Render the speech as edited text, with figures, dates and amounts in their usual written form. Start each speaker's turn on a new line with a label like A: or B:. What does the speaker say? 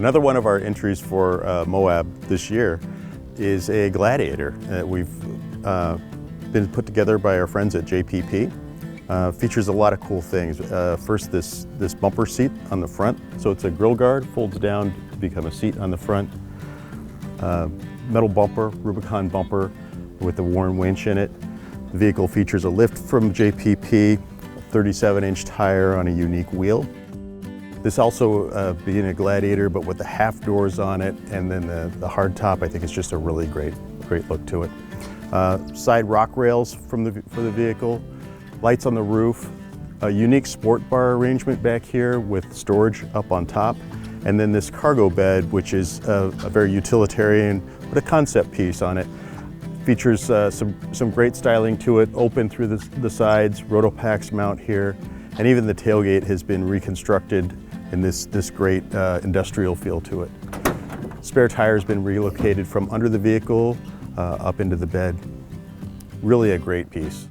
A: Another one of our entries for Moab this year is a Gladiator that we've been put together by our friends at JPP. Features a lot of cool things. First, this bumper seat on the front. So it's a grill guard, folds down to become a seat on the front. Metal bumper, Rubicon bumper with a worn winch in it. The vehicle features a lift from JPP, a 37-inch tire on a unique wheel. This also being a Gladiator, but with the half doors on it, and then the hard top, I think it's just a really great look to it. Side rock rails for the vehicle, lights on the roof, a unique sport bar arrangement back here with storage up on top, and then this cargo bed, which is a very utilitarian, but a concept piece on it. Features some great styling to it, open through the sides, Rotopax mount here, and even the tailgate has been reconstructed in this great industrial feel to it. Spare tire has been relocated from under the vehicle up into the bed. Really a great piece.